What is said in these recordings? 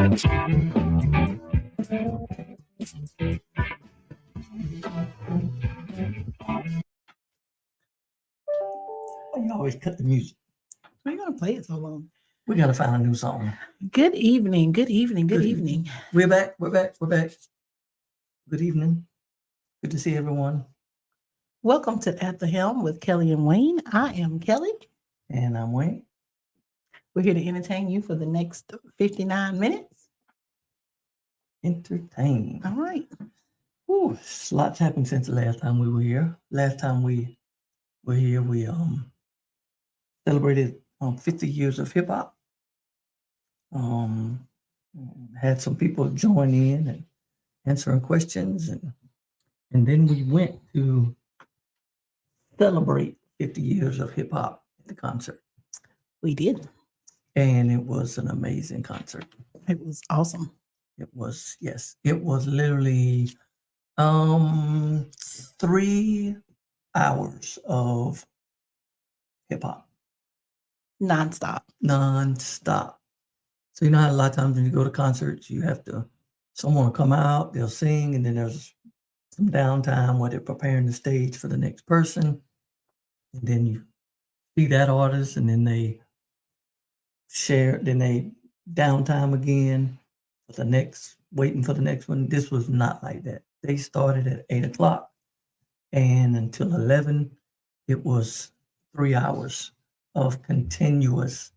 You always cut the music. Why are you gonna play it so long? We gotta find a new song. Good evening. Good evening. Good evening. We're back. We're back. We're back. Good evening. Good to see everyone. Welcome to At the Helm with Kelly and Wayne. I am Kelly. And I'm Wayne. We're here to entertain you for the next 59 minutes. Entertain. All right. Ooh, lots happened since the last time we were here. Last time we were here, we celebrated 50 years of hip hop. Had some people join in and answering questions, and then we went to celebrate 50 years of hip hop at the concert. We did. And it was an amazing concert. It was awesome. It was, yes. It was literally 3 hours of hip hop. Nonstop. So you know how a lot of times when you go to concerts, you have someone will come out, they'll sing, and then there's some downtime where they're preparing the stage for the next person. And then you see that artist, and then they share, then they downtime again for the next, waiting for the next one. This was not like that. They started at 8 o'clock, and until 11, it was 3 hours of continuous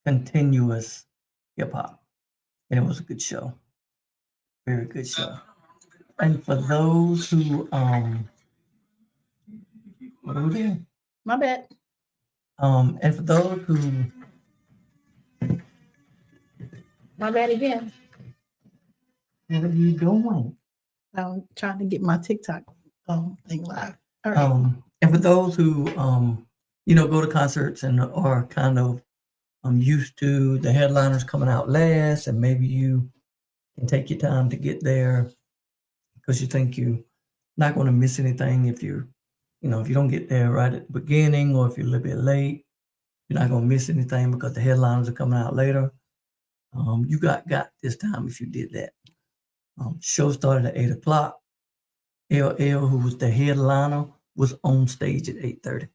hip hop. And it was a good show. Very good show. And for those who what are we doing? My bad. And for those who My bad again. what are you doing? I'm trying to get my TikTok thing live. All right. And for those who go to concerts and are kind of used to the headliners coming out last, and maybe you can take your time to get there because you think you're not going to miss anything if if you don't get there right at the beginning, or if you're a little bit late, you're not going to miss anything because the headliners are coming out later. You got this time if you did that. Show started at 8 o'clock. LL, who was the headliner, was on stage at 8:30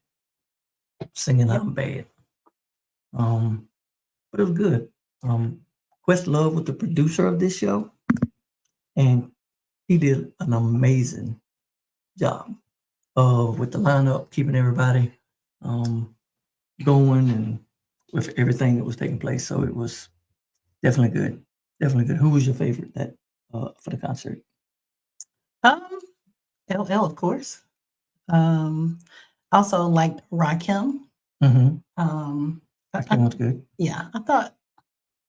singing I'm Bad. But it was good. Questlove was the producer of this show, and he did an amazing job with the lineup, keeping everybody going, and with everything that was taking place. So it was definitely good. Definitely good. Who was your favorite for the concert? LL, of course. Also liked Rakim. Mm-hmm. Rakim was good. Yeah, I thought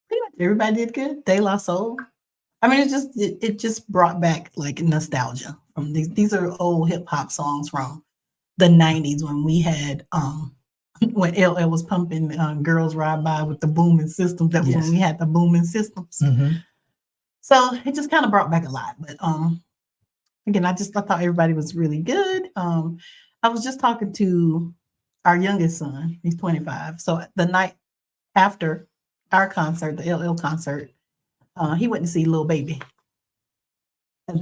pretty much everybody did good. De La Soul. I mean, it just brought back like nostalgia from these are old hip hop songs from the 90s when we had when LL was pumping Girls Ride By with the booming systems. That was when we had the booming systems. Mm-hmm. So it just kind of brought back a lot. But again, I thought everybody was really good. I was just talking to our youngest son. He's 25. So the night after our concert, the LL concert, he went to see Lil Baby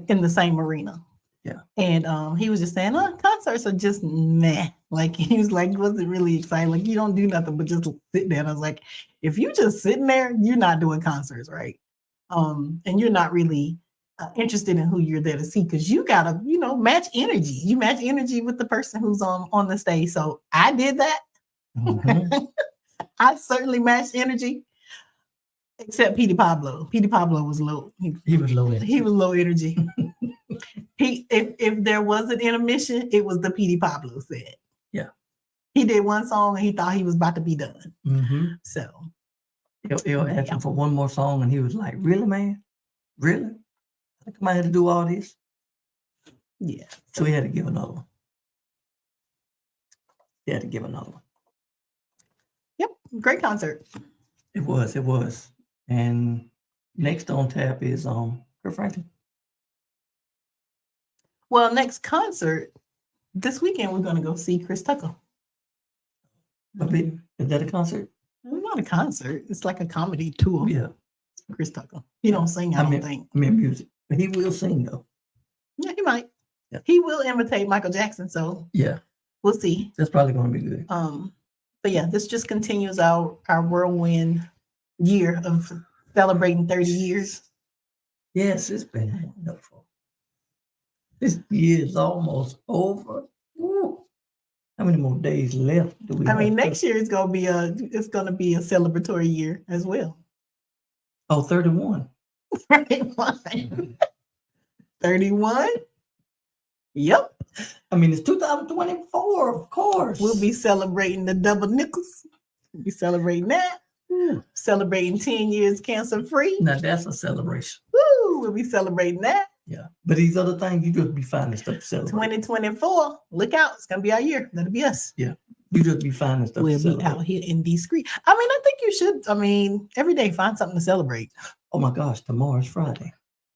in the same arena. Yeah. And he was just saying, concerts are just meh. Like, he was like, wasn't really excited. Like, you don't do nothing but just sit there. And I was like, if you just sitting there, you're not doing concerts, right? And you're not really interested in who you're there to see, because you gotta, match energy. You match energy with the person who's on the stage. So I did that. Mm-hmm. I certainly matched energy, except Petey Pablo. Petey Pablo was low. He was low energy. He was low energy. If there was an intermission, it was the Petey Pablo set. Yeah. He did one song and he thought he was about to be done. Mm-hmm. So he'll ask him for one more song, and he was like, "Really, man? Really? I come out here to do all this?" Yeah. So he had to give another one. Yep. Great concert. It was. And next on tap is Kurt Franklin. Well, next concert this weekend we're going to go see Chris Tucker. Is that a concert? It's not a concert. It's like a comedy tour. Yeah. Chris Tucker. He don't sing, I don't think. I mean music. But he will sing though. Yeah, he might. Yeah. He will imitate Michael Jackson, so yeah, we'll see. that's probably going to be good. But yeah, this just continues our whirlwind year of celebrating 30 years. Yes, it's been wonderful. This year is almost over. Woo. How many more days left do we I have? mean, next year is gonna be a celebratory year as well. Oh, 31. 31. 31? Yep. I mean, it's 2024, of course. We'll be celebrating the double nickels. We'll be celebrating that. Celebrating 10 years cancer free. Now that's a celebration. Woo! We'll be celebrating that. Yeah. But these other things, you just be finding stuff to celebrate. 2024. Look out. It's gonna be our year. That'll be us. Yeah. You just be finding stuff We'll to be celebrate. out here in discreet. I mean, I think you should. I mean, every day find something to celebrate. Oh my gosh, tomorrow's Friday.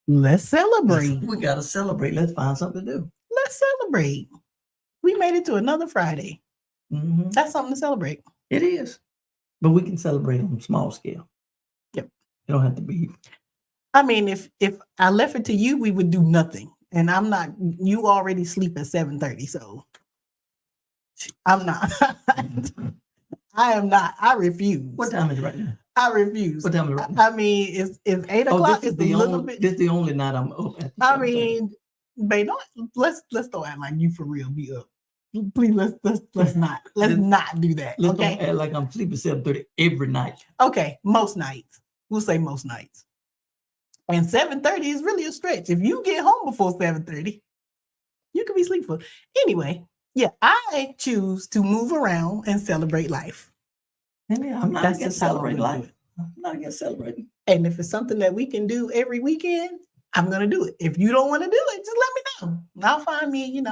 Let's celebrate. We gotta celebrate. Let's find something to do. Let's celebrate. We made it to another Friday. Mm-hmm. That's something to celebrate. It is. But we can celebrate on a small scale. Yep. It don't have to be. I mean, if I left it to you, we would do nothing. And I'm not. You already sleep at 7:30, so I'm not. I am not. I refuse. What time is it right now? I refuse. What time is it right now? I mean, it's 8 o'clock. This is It's a little only, bit. This is the only night I'm up at. I mean, babe, don't let's don't act like you for real be up. Please let's not do that. Let's Okay. don't act like I'm sleeping 7:30 every night. Okay, most nights. We'll say most nights. And 7:30 is really a stretch. If you get home before 7:30, you could be sleeping. Anyway, yeah, I choose to move around and celebrate life. And yeah, I'm not That's against just how I'm celebrating gonna do life. I'm not against celebrating. And if it's something that we can do every weekend, I'm gonna do it. If you don't want to do it, just let me know. I'll find me,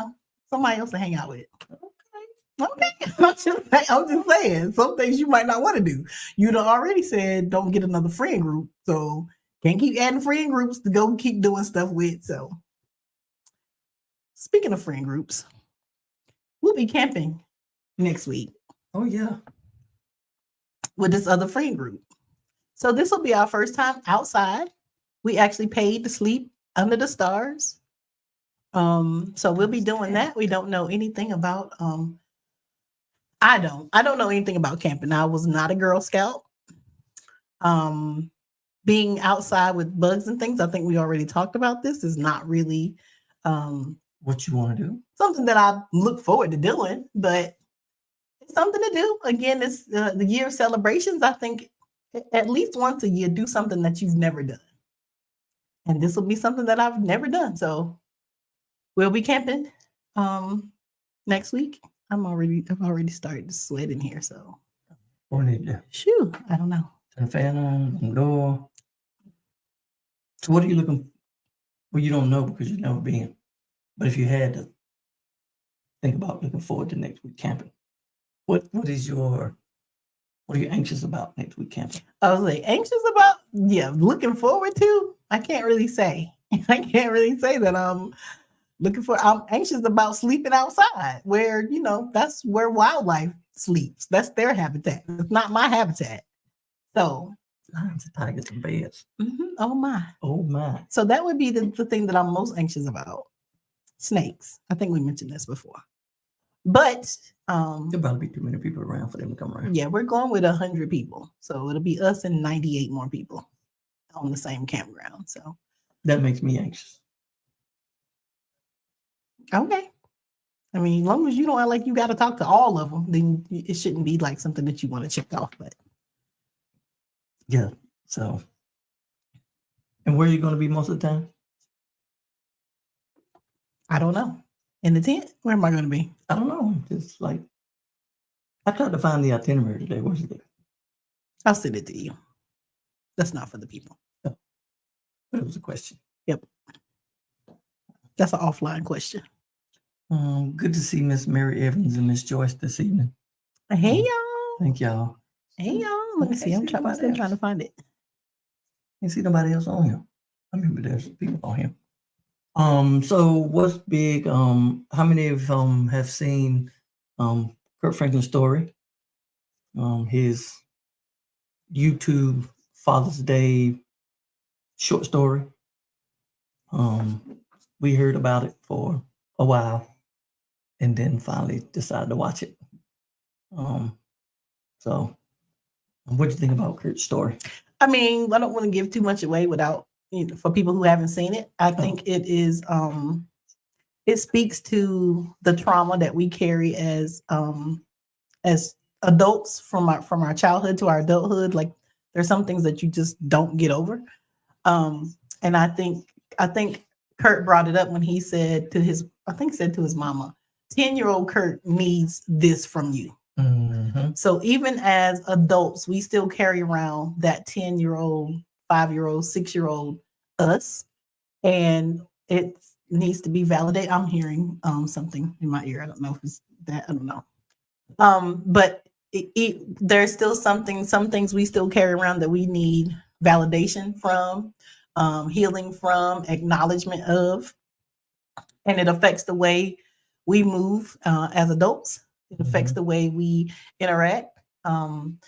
somebody else to hang out with. Okay. I'm just saying, some things you might not want to do. You done already said don't get another friend group, so can't keep adding friend groups to go keep doing stuff with. So, speaking of friend groups, we'll be camping next week Oh yeah. with this other friend group. So this will be our first time outside. We actually paid to sleep under the stars. So we'll be doing that. We don't know anything about I don't know anything about camping. I was not a Girl Scout. Being outside with bugs and things, I think we already talked about this, is not really What you want to do? something that I look forward to doing, but it's something to do. Again, it's the year of celebrations. I think at least once a year, do something that you've never done. And this will be something that I've never done. So we'll be camping next week. I've already started to sweat in here. So What do you do? shoo, I don't know. Turn the fan on, the door. So what are you looking? Well, you don't know because you've never been. But if you had to think about looking forward to next week camping, what are you anxious about next week camping? I was like anxious about, looking forward to. I can't really say. I can't really say that I'm anxious about sleeping outside where, that's where wildlife sleeps. That's their habitat. It's not my habitat. So Lions and tigers and bears. oh my. Oh my. So that would be the thing that I'm most anxious about. Snakes. I think we mentioned this before. But There'll probably be too many people around for them to come around. yeah, we're going with 100 people. So it'll be us and 98 more people on the same campground. So That makes me anxious. okay. I mean, as long as you don't act like you got to talk to all of them, then it shouldn't be like something that you want to check off. But Yeah. So, and where are you going to be most of the time? I don't know. In the tent, where am I going to be? I don't know. Just like I tried to find the itinerary today. Where's it? I'll send it to you. That's not for the people. But it was a question. Yep. That's an offline question. Good to see Miss Mary Evans and Miss Joyce this evening. Hey y'all. Thank y'all. Hey y'all. Let me see. I'm still trying to find it. Can't see nobody else on here. I mean, but there's people on here. So what's big? How many of have seen Kurt Franklin's story? His YouTube Father's Day short story. We heard about it for a while and then finally decided to watch it. So what do you think about Kurt's story? I mean, I don't want to give too much away without, for people who haven't seen it. I think it is, it speaks to the trauma that we carry as adults from our childhood to our adulthood. Like there's some things that you just don't get over. And I think Kurt brought it up when he said to his mama, 10-year-old Kurt needs this from you. Mm-hmm. So even as adults, we still carry around that 10-year-old, 5-year-old, 6-year-old us, and it needs to be validated. I'm hearing something in my ear. I don't know if it's that. I don't know. But there's still some things we still carry around that we need validation from, healing from, acknowledgement of, and it affects the way we move as adults. It affects the way we interact. And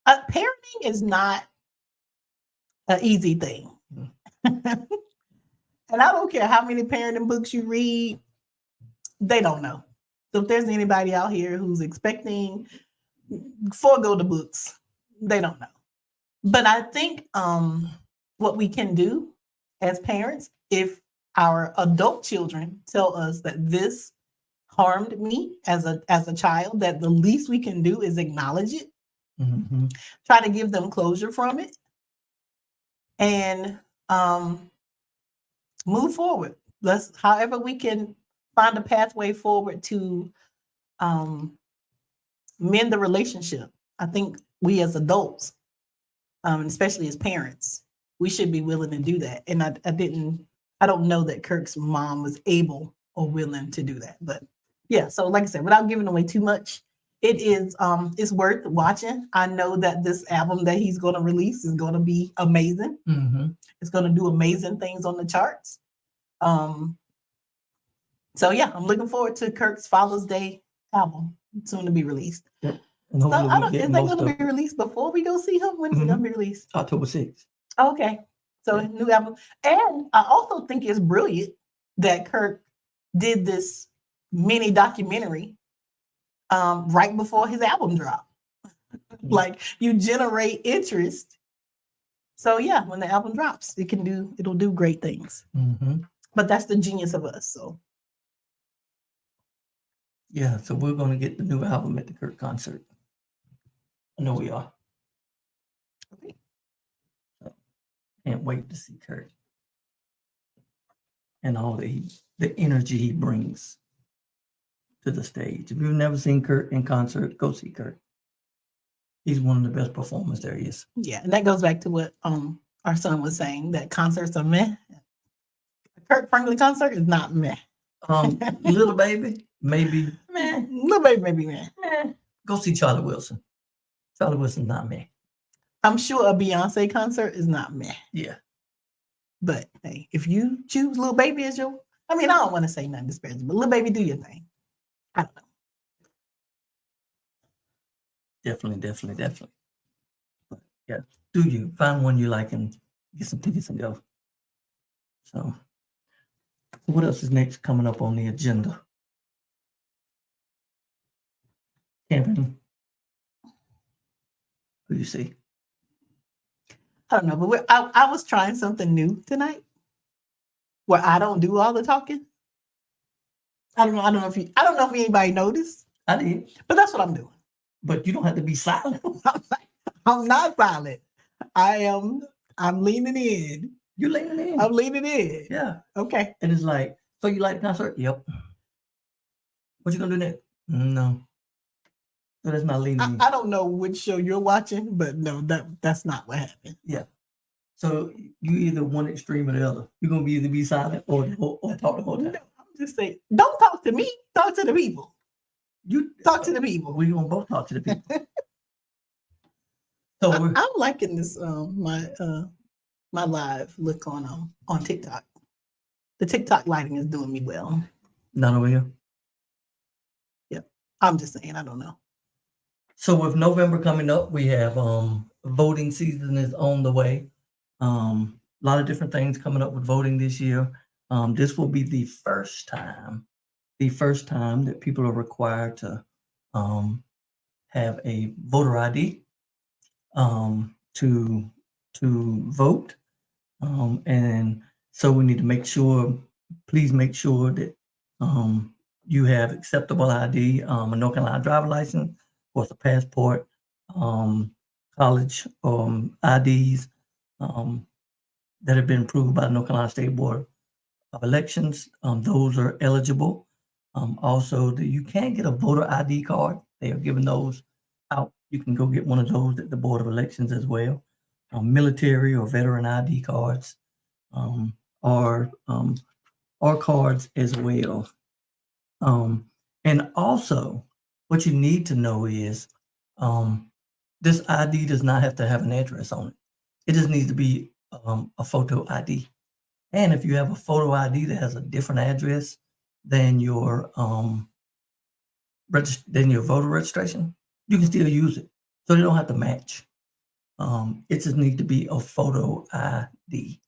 parenting is not an easy thing. And I don't care how many parenting books you read, they don't know. So if there's anybody out here who's expecting, forego the books, they don't know. But I think what we can do as parents, if our adult children tell us that this harmed me as a child, that the least we can do is acknowledge it, try to give them closure from it, and move forward. However we can find a pathway forward to mend the relationship. I think we as adults, especially as parents, we should be willing to do that. And I don't know that Kirk's mom was able or willing to do that. But yeah, so like I said, without giving away too much, it is it's worth watching. I know that this album that he's going to release is going to be amazing. It's going to do amazing things on the charts. So yeah, I'm looking forward to Kirk's Father's Day album, soon to be released. Yep. So is that going to be released before we go see him? When is it going to be released? October 6th. Okay. So new album. And I also think it's brilliant that Kirk did this mini documentary right before his album drop. Like you generate interest. So yeah, when the album drops, it'll do great things. But that's the genius of us. So yeah, so we're going to get the new album at the Kirk concert. I know we are. okay. So, can't wait to see Kurt and all the energy he brings to the stage. If you've never seen Kurt in concert, go see Kurt. He's one of the best performers there is. Yeah, and that goes back to what our son was saying, that concerts are meh. Kirk Franklin concert is not meh. Little Baby, maybe meh. Little Baby, maybe meh. Go see Charlie Wilson. Charlie Wilson's not meh. I'm sure a Beyonce concert is not meh. Yeah. But hey, if you choose Little Baby as I don't want to say nothing disparaging, but Little Baby, do your thing. I don't know. Definitely. But yeah, do you find one you like and get some tickets and go. So what else is next coming up on the agenda? Camping. Who do you see? I don't know, but I was trying something new tonight where I don't do all the talking. I don't know if anybody noticed. I did. But that's what I'm doing. But you don't have to be silent. I'm not silent. I'm leaning in. You're leaning in. I'm leaning in. Yeah. Okay. And it's like, so you like the concert? Yep. What you gonna do next? No. So that's not leaning in. I don't know which show you're watching, but no, that's not what happened. Yeah. So you either one extreme or the other. You're gonna either be silent or talk the whole time. No, I'm just saying, don't talk to me. Talk to the people. You talk to the people. We're gonna both talk to the people. So I'm liking this my live look on TikTok. The TikTok lighting is doing me well. Not over here. Yep. I'm just saying, I don't know. So with November coming up, we have voting season is on the way. A lot of different things coming up with voting this year. This will be the first time that people are required to have a voter ID to vote. And so we need to make sure, please make sure that you have acceptable ID, a North Carolina driver license, of course, a passport, college IDs that have been approved by the North Carolina State Board of Elections. Those are eligible. Also, you can get a voter ID card. They are giving those out. You can go get one of those at the Board of Elections as well. Military or veteran ID cards, or cards as well. And also, what you need to know is this ID does not have to have an address on it. It just needs to be a photo ID. And if you have a photo ID that has a different address than your voter registration, you can still use it. So they don't have to match. It just needs to be a photo ID.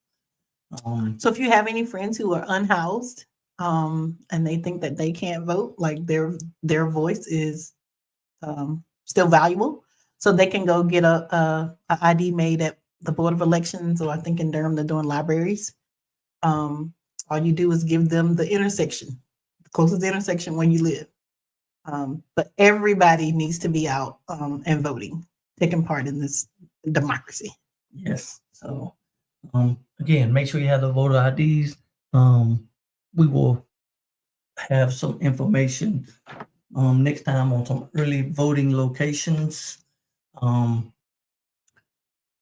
So if you have any friends who are unhoused, and they think that they can't vote, like their voice is still valuable, so they can go get a ID made at the Board of Elections, or I think in Durham they're doing libraries. All you do is give them the intersection, the closest intersection where you live. But everybody needs to be out and voting, taking part in this democracy. Yes. So again, make sure you have the voter IDs. We will have some information next time on some early voting locations.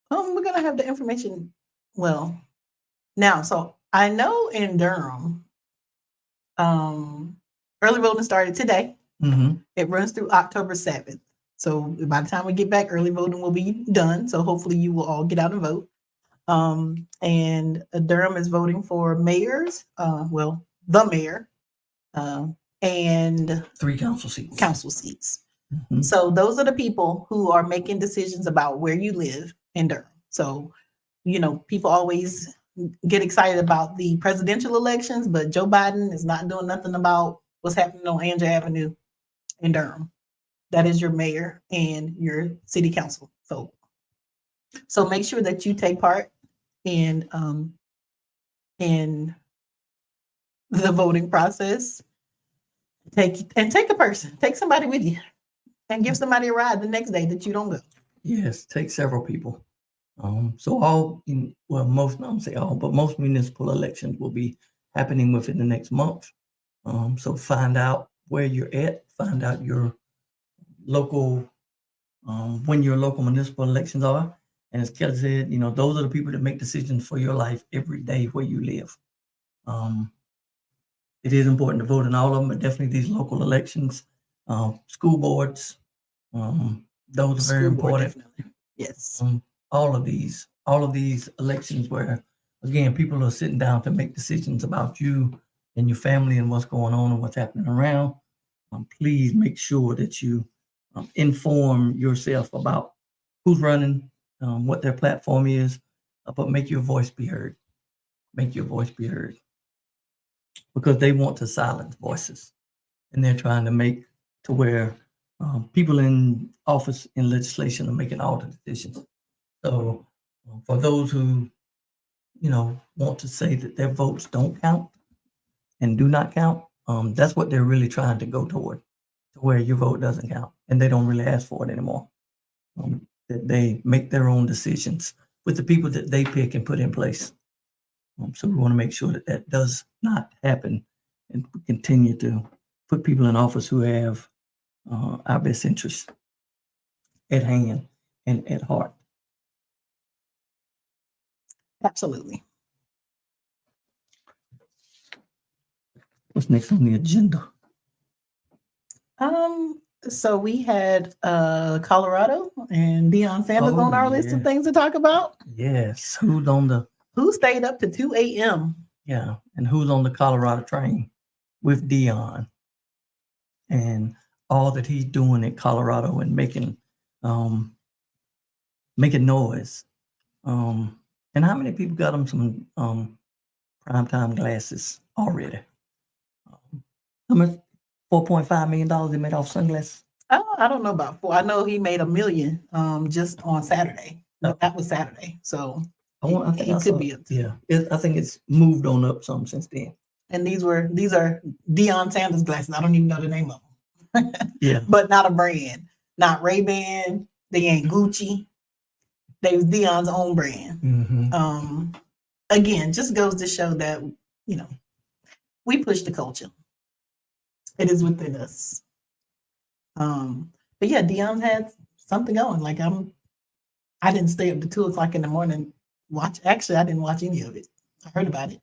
We're gonna have the information. Well, now, so I know in Durham, early voting started today. Mm-hmm. It runs through October 7th. So by the time we get back, early voting will be done. So hopefully you will all get out and vote. And Durham is voting for mayors, the mayor, and 3 council seats. Mm-hmm. So those are the people who are making decisions about where you live in Durham. So, people always get excited about the presidential elections, but Joe Biden is not doing nothing about what's happening on Andrew Avenue in Durham. That is your mayor and your city council vote. So make sure that you take part in the voting process. Take a person, take somebody with you, and give somebody a ride the next day that you don't go. Yes, take several people. So most municipal elections will be happening within the next month. So find out where you're at, find out your local, when your local municipal elections are. And as Kelly said, those are the people that make decisions for your life every day where you live. It is important to vote in all of them, but definitely these local elections, school boards, those are very important. Definitely. Yes. All of these elections where, again, people are sitting down to make decisions about you and your family and what's going on and what's happening around. Please make sure that you inform yourself about who's running, what their platform is, but make your voice be heard. Make your voice be heard. Because they want to silence voices, and they're trying to make to where people in office in legislation are making all the decisions. So for those who, want to say that their votes don't count and do not count, that's what they're really trying to go toward, to where your vote doesn't count, and they don't really ask for it anymore. That they make their own decisions with the people that they pick and put in place. So we want to make sure that that does not happen, and continue to put people in office who have our best interests at hand and at heart. Absolutely. What's next on the agenda? So we had Colorado and Deion Sanders on our list of things to talk about. Yes. Who stayed up to 2 a.m. Yeah, and who's on the Colorado train with Deion, and all that he's doing in Colorado and making making noise. And how many people got them some primetime glasses already? How much? $4.5 million they made off sunglasses. I don't know about four. I know he made $1 million just on Saturday. No, that was Saturday. So I think it I could saw, be up to. yeah. I think it's moved on up some since then. And these are Deion Sanders glasses. I don't even know the name of them. Yeah. But not a brand. Not Ray-Ban. They ain't Gucci. They was Deion's own brand. Mm-hmm. Again, just goes to show that, you know, we push the culture. It is within us. But yeah, Deion had something going. Like I didn't stay up to 2:00 in the morning. Actually, I didn't watch any of it. I heard about it.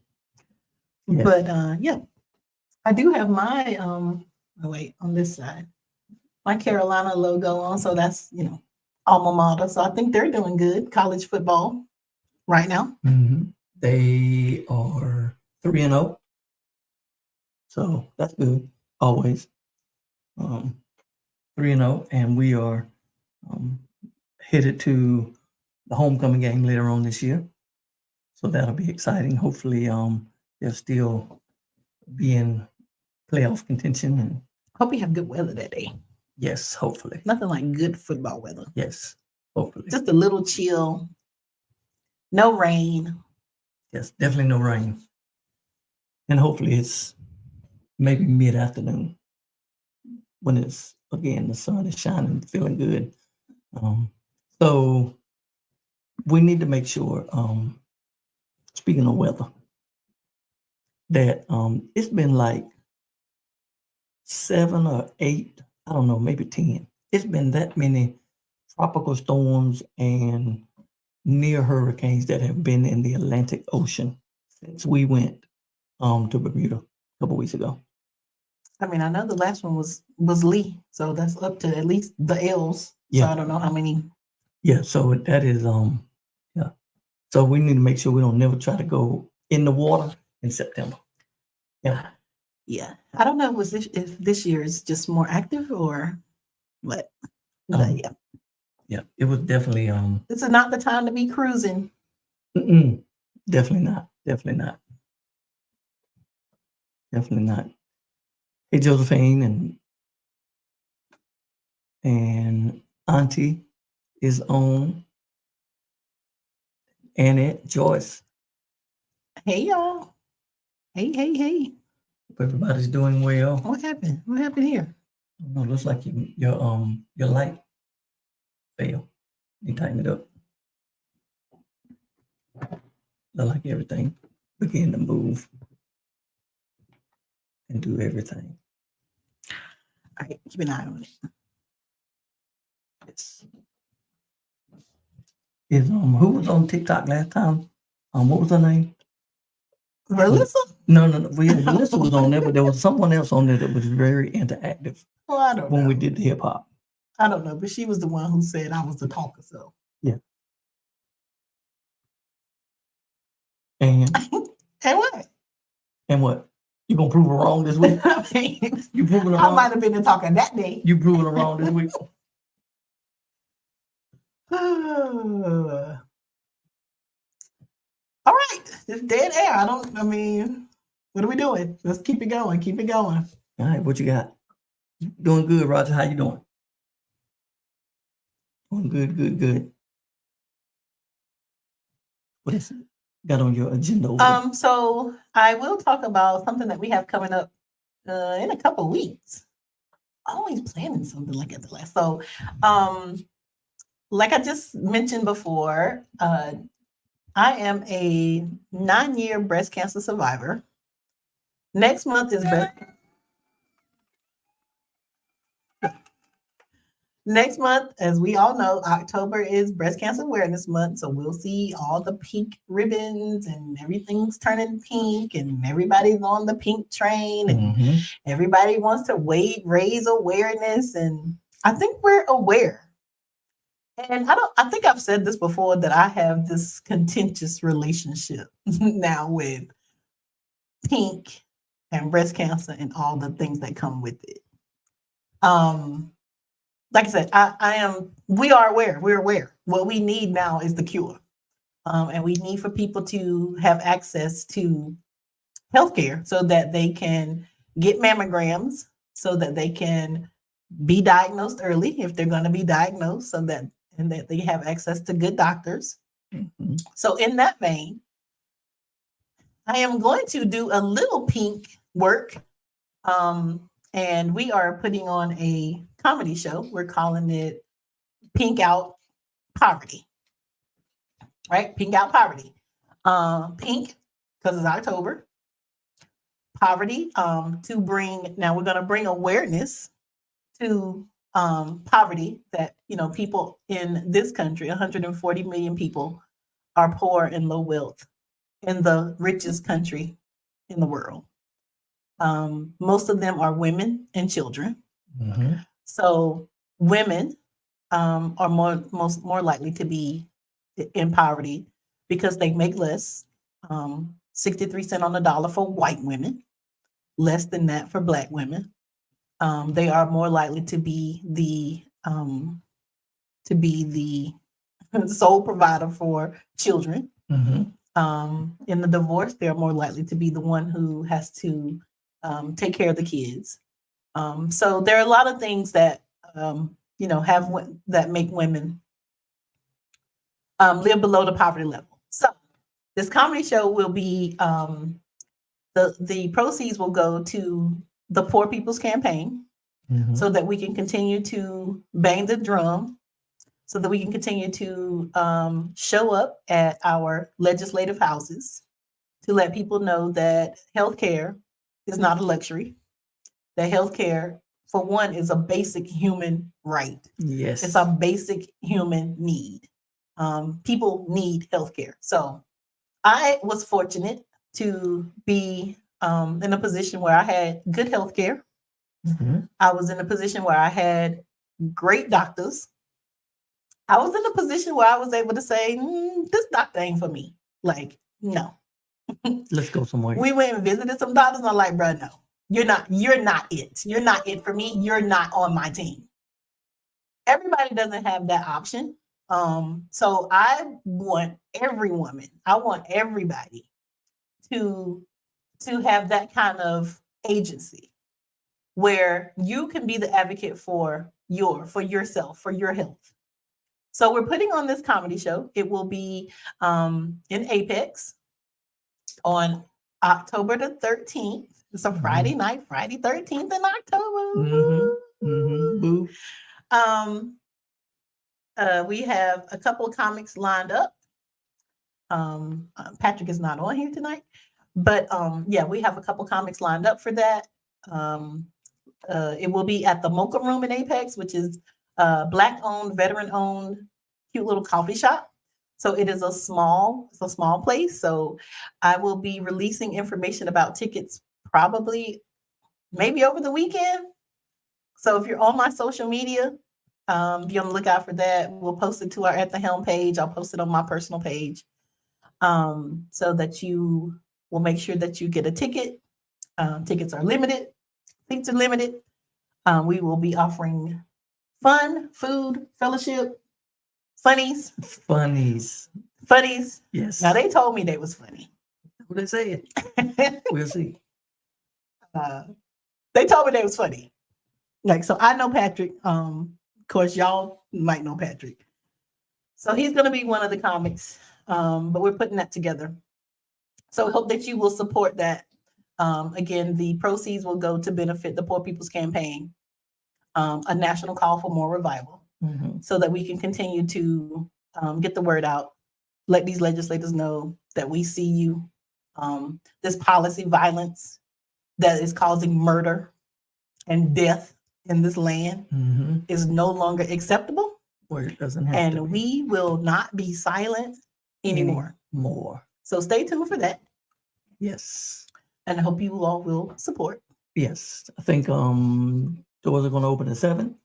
Yes. But yeah, I do have my on this side, my Carolina logo on. So that's, you know, alma mater. So I think they're doing good. College football right now. Mm-hmm. They are 3-0. So that's good. Always. 3-0, and we are headed to the homecoming game later on this year. So that'll be exciting. Hopefully, they'll still be in playoff contention. And Hope we have good weather that day. yes, hopefully. Nothing like good football weather. Yes, hopefully. Just a little chill. No rain. Yes, definitely no rain. And hopefully it's maybe mid-afternoon when it's, again, the sun is shining, feeling good. So we need to make sure, speaking of weather, that it's been like 7 or 8, I don't know, maybe 10. It's been that many tropical storms and near hurricanes that have been in the Atlantic Ocean since we went to Bermuda a couple weeks ago. I mean, I know the last one was Lee, so that's up to at least the L's. Yeah. So I don't know how many. Yeah, so that is yeah. So we need to make sure we don't never try to go in the water in September. Yeah. Yeah. I don't know if this year is just more active or what. But yeah. Yeah, it was definitely This is not the time to be cruising. Definitely not. Definitely not. Definitely not. Hey, Josephine and Auntie is on. Annette, Joyce. Hey y'all. Hey. Hope everybody's doing well. What happened? What happened here? No, looks like your light failed. You tighten it up. Look like everything began to move and do everything. All right, keep an eye on it. Yes. Is who was on TikTok last time? What was her name? Melissa? No. Well, yeah, Melissa was on there, but there was someone else on there that was very interactive. Well, I don't know. When we did the hip hop. I don't know, but she was the one who said I was the talker. So yeah. And what? And what? You gonna prove her wrong this week? I mean, you proving her wrong? I might have been the talker that day. You proving her wrong this week? All right, it's dead air. I mean, what are we doing? Let's keep it going. Keep it going. All right, what you got? Doing good, Roger. How you doing? Doing good. What is it? Got on your agenda over there? So I will talk about something that we have coming up in a couple weeks. Always planning something like at the last. So, like I just mentioned before, I am a 9-year breast cancer survivor. Next month is Next month, as we all know, October is Breast Cancer Awareness Month. So we'll see all the pink ribbons and everything's turning pink and everybody's on the pink train and everybody wants to raise awareness. And I think we're aware. And I think I've said this before that I have this contentious relationship now with pink and breast cancer and all the things that come with it. Like I said, we are aware. We're aware. what we need now is the cure. And we need for people to have access to healthcare so that they can get mammograms, so that they can be diagnosed early if they're going to be diagnosed, so that and that they have access to good doctors. Mhm. So in that vein, I am going to do a little pink work. And we are putting on a comedy show. We're calling it Pink Out Poverty. Right? Pink Out Poverty. Pink, because it's October. Poverty, to bring, now we're going to bring awareness to poverty, that, people in this country, 140 million people are poor and low wealth in the richest country in the world. Most of them are women and children. Mhm. So women are more likely to be in poverty because they make less. 63 cents on the dollar for white women, less than that for Black women. They are more likely to be the sole provider for children. Mhm. In the divorce, they're more likely to be the one who has to take care of the kids. So there are a lot of things that that make women live below the poverty level. So this comedy show will be the proceeds will go to the Poor People's Campaign, Mhm. so that we can continue to bang the drum, so that we can continue to show up at our legislative houses to let people know that healthcare is not a luxury, that healthcare, for one, is a basic human right. Yes. It's a basic human need. People need healthcare. So I was fortunate to be in a position where I had good healthcare. Mhm. I was in a position where I had great doctors. I was in a position where I was able to say, this doctor ain't for me. Like, no. Let's go somewhere. We went and visited some doctors, and I'm like, bro, no, you're not it. You're not it for me. You're not on my team. Everybody doesn't have that option. So I want every woman, I want everybody to have that kind of agency where you can be the advocate for yourself, for your health. So we're putting on this comedy show. It will be in Apex on October the 13th. It's a Friday night, Friday 13th in October. Mm-hmm. Mm-hmm. Boo. We have a couple of comics lined up. Patrick is not on here tonight, but yeah, we have a couple comics lined up for that. It will be at the Mocha Room in Apex, which is Black-owned, veteran-owned, cute little coffee shop. So it is a small place. So I will be releasing information about tickets probably maybe over the weekend. So if you're on my social media, be on the lookout for that. We'll post it to our At the Helm page. I'll post it on my personal page, so that you will make sure that you get a ticket. Tickets are limited. Seats are limited. We will be offering fun, food, fellowship, funnies. Yes. Now they told me they was funny. What they say? We'll see. They told me they was funny. Like, so I know Patrick. Of course, y'all might know Patrick. So he's going to be one of the comics. But we're putting that together. So I hope that you will support that. Again, the proceeds will go to benefit the Poor People's Campaign, a national call for more revival, so that we can continue to get the word out, let these legislators know that we see you. This policy violence that is causing murder and death in this land is no longer acceptable. Or it doesn't have and to be. We will not be silent anymore. So stay tuned for that. Yes. And I hope you all will support. Yes. I think doors are going to open at 7.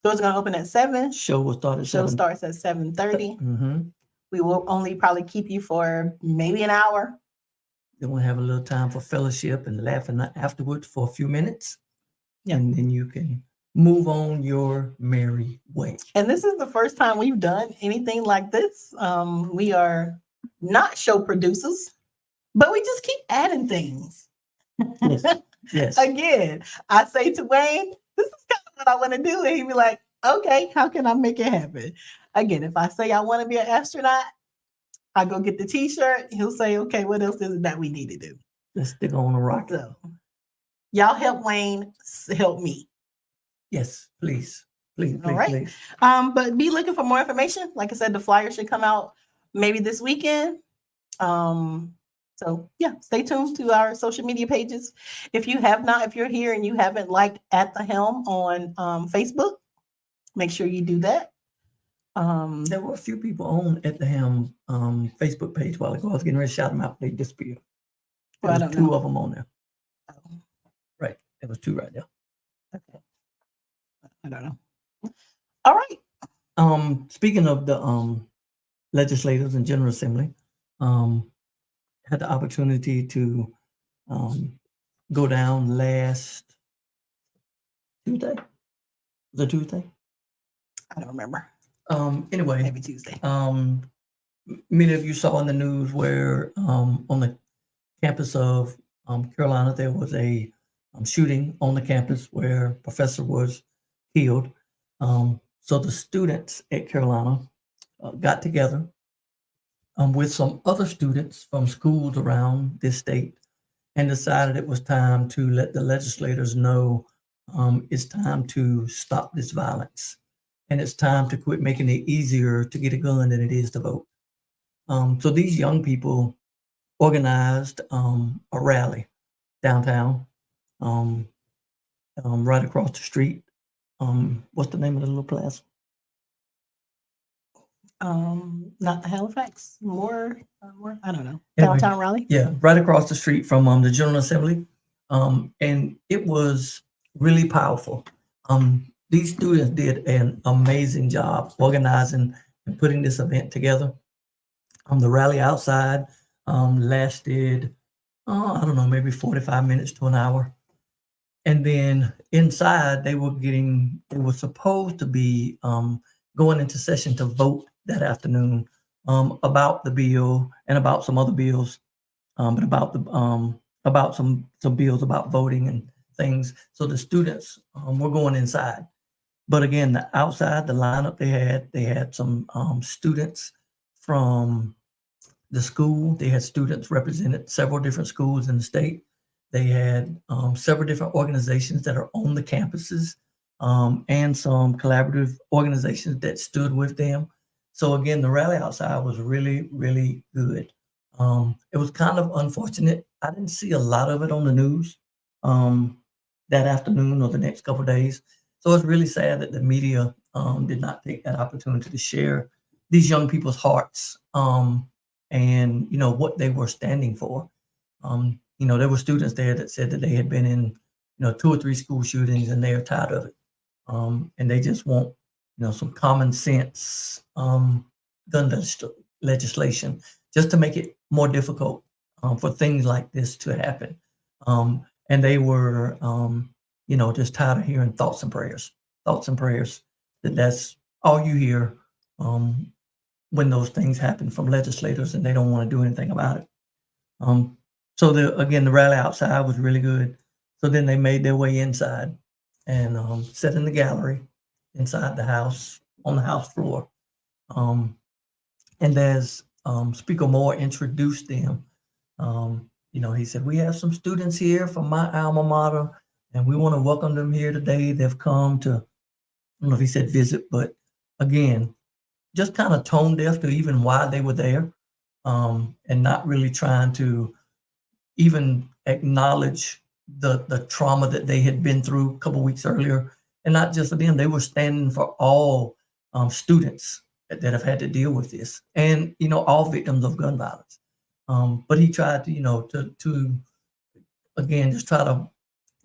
Doors are going to open at 7. Show will start at 7. Show starts at 7:30. We will only probably keep you for maybe an hour. Then we'll have a little time for fellowship and laughing afterwards for a few minutes. Yeah. And then you can move on your merry way. And this is the first time we've done anything like this. We are not show producers, but we just keep adding things. Yes. Yes. Again, I say to Wayne, this is kind of what I want to do. And he'd be like, okay, how can I make it happen? Again, if I say I want to be an astronaut, I go get the t-shirt. He'll say, okay, what else is it that we need to do? Let's stick on a rocket. So y'all help Wayne, help me. Yes, please. Please, All please, right. please. But be looking for more information. Like I said, the flyer should come out maybe this weekend. So yeah, stay tuned to our social media pages. If you're here and you haven't liked At the Helm on Facebook, make sure you do that. There were a few people on At the Helm Facebook page a while ago. I was getting ready to shout them out. They disappeared. There Well, I was don't two know. of them on there. Oh, Right. There was two right there. okay. I don't know. All right. Speaking of the legislators and General Assembly, had the opportunity to go down last Tuesday. Was it Tuesday? I don't remember. Anyway, Maybe Tuesday. many of you saw in the news where on the campus of Carolina there was a shooting on the campus where a professor was killed. So the students at Carolina got together with some other students from schools around this state and decided it was time to let the legislators know it's time to stop this violence and it's time to quit making it easier to get a gun than it is to vote. So these young people organized a rally downtown, right across the street. What's the name of the little plaza? Not the Halifax, more, I don't know. Anyway, Downtown rally. Yeah, right across the street from the General Assembly. And it was really powerful. These students did an amazing job organizing and putting this event together. The rally outside lasted, I don't know, maybe 45 minutes to an hour. And then inside, they were supposed to be going into session to vote that afternoon about the bill and about some other bills, but about some bills about voting and things. So the students were going inside. But again, the outside, the lineup they had some students from the school. They had students represented several different schools in the state. They had several different organizations that are on the campuses and some collaborative organizations that stood with them. So again, the rally outside was really, really good. It was kind of unfortunate. I didn't see a lot of it on the news that afternoon or the next couple of days. So it's really sad that the media did not take that opportunity to share these young people's hearts and what they were standing for. There were students there that said that they had been in 2 or 3 school shootings and they are tired of it, and they just want some common sense gun legislation just to make it more difficult for things like this to happen. And they were just tired of hearing thoughts and prayers. That's all you hear when those things happen from legislators and they don't want to do anything about it. So the rally outside was really good. So then they made their way inside and sat in the gallery inside the house on the house floor. And as Speaker Moore introduced them, he said, "We have some students here from my alma mater, and we want to welcome them here today. They've come to," I don't know if he said visit, but again, just kind of tone deaf to even why they were there, and not really trying to even acknowledge the trauma that they had been through a couple weeks earlier. And not just for them, they were standing for all students that have had to deal with this, and all victims of gun violence. But he tried to to again just try to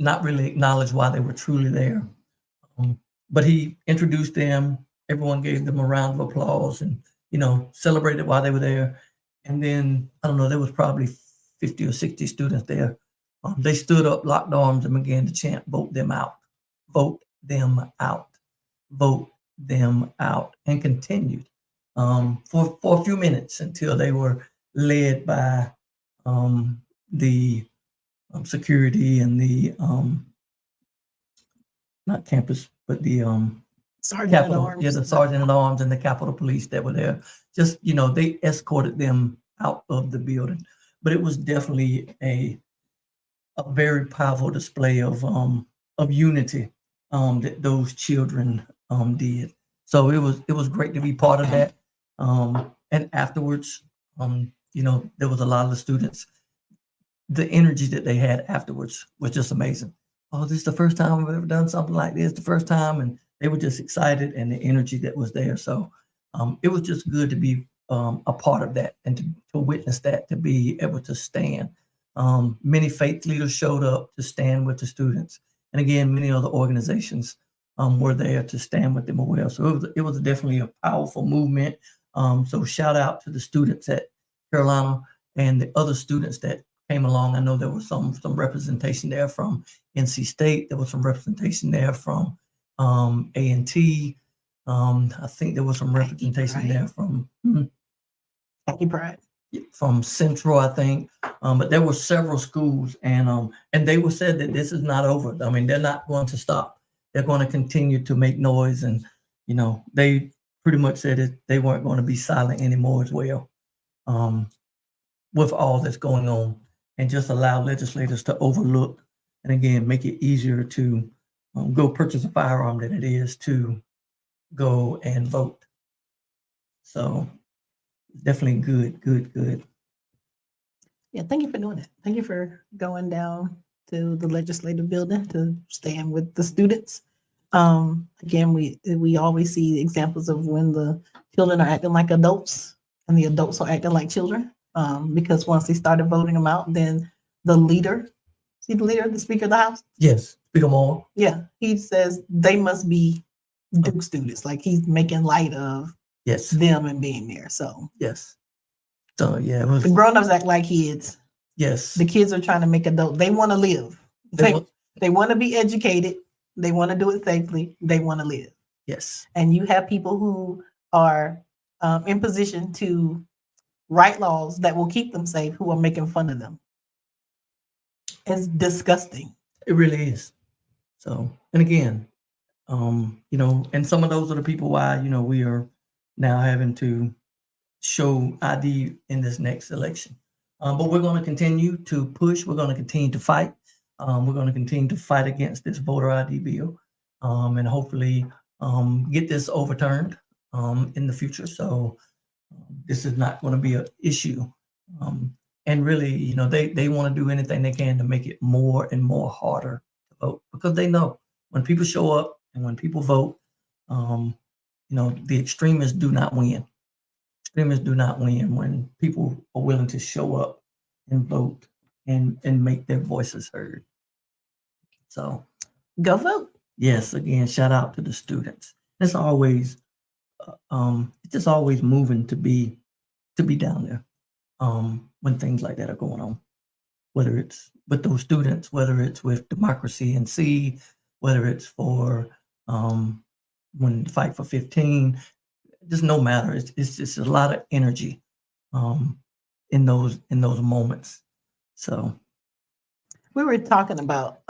not really acknowledge why they were truly there. But he introduced them. Everyone gave them a round of applause and celebrated while they were there. And then I don't know, there was probably 50 or 60 students there. They stood up, locked arms, and began to chant, "Vote them out, vote them out, vote them out, and continued for a few minutes until they were led by the security and the not campus, but the Sergeant at Capitol, yeah, Arms. the sergeant at arms and the Capitol Police that were there. Just, they escorted them out of the building. But it was definitely a very powerful display of unity that those children did. So it was great to be part of that. And afterwards, there was a lot of the students. The energy that they had afterwards was just amazing. Oh, this is the first time I've ever done something like this. The first time, and they were just excited, and the energy that was there. So it was just good to be a part of that and to witness that, to be able to stand. Many faith leaders showed up to stand with the students, and again, many other organizations were there to stand with them as well. So it was definitely a powerful movement. So shout out to the students at Carolina and the other students that came along. I know there was some representation there from NC State. There was some representation there from A&T. I think there was some representation there from Pride. from Central, I think. But there were several schools, and they were said that this is not over. I mean, they're not going to stop. They're going to continue to make noise, and they pretty much said that they weren't going to be silent anymore as well. With all that's going on, and just allow legislators to overlook, and again, make it easier to go purchase a firearm than it is to go and vote. So definitely good. Yeah, thank you for doing it. Thank you for going down to the legislative building to stand with the students. Again, we always see examples of when the children are acting like adults and the adults are acting like children. Because once they started voting them out, then the leader, the Speaker of the House? Yes, Speaker Moore. Yeah, he says they must be Duke students. Like he's making light of Yes, them and being there. So yes. So yeah, it was, the grown-ups act like kids. yes. The kids are trying to make adults. They want to live. They want to be educated. They want to do it safely. They want to live. Yes. And you have people who are in position to write laws that will keep them safe who are making fun of them. It's disgusting. It really is. So, and again, and some of those are the people why, we are now having to show ID in this next election. But we're going to continue to push. We're going to continue to fight. We're going to continue to fight against this voter ID bill, and hopefully get this overturned in the future. So this is not going to be an issue. And really, they want to do anything they can to make it more and more harder to vote, because they know when people show up and when people vote, the extremists do not win. Extremists do not win when people are willing to show up and vote and make their voices heard. So go vote. Yes, again, shout out to the students. It's always it's just always moving to be down there when things like that are going on. Whether it's with those students, whether it's with Democracy NC, whether it's for when Fight for 15, just no matter. It's just a lot of energy in those moments. So we were talking about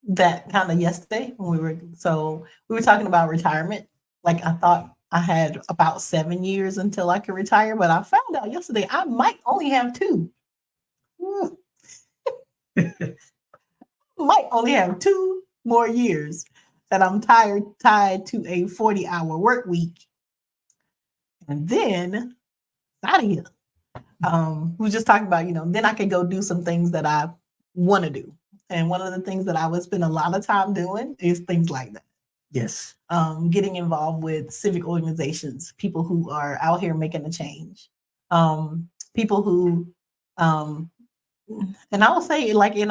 that kind of yesterday when we were talking about retirement. Like I thought I had about 7 years until I could retire, but I found out yesterday I might only have 2. Might only have 2 more years that I'm tied to a 40-hour work week. And then out of here. We were just talking about, then I could go do some things that I want to do. And one of the things that I would spend a lot of time doing is things like that. Yes. Getting involved with civic organizations, people who are out here making a change. People who, and I will say, like in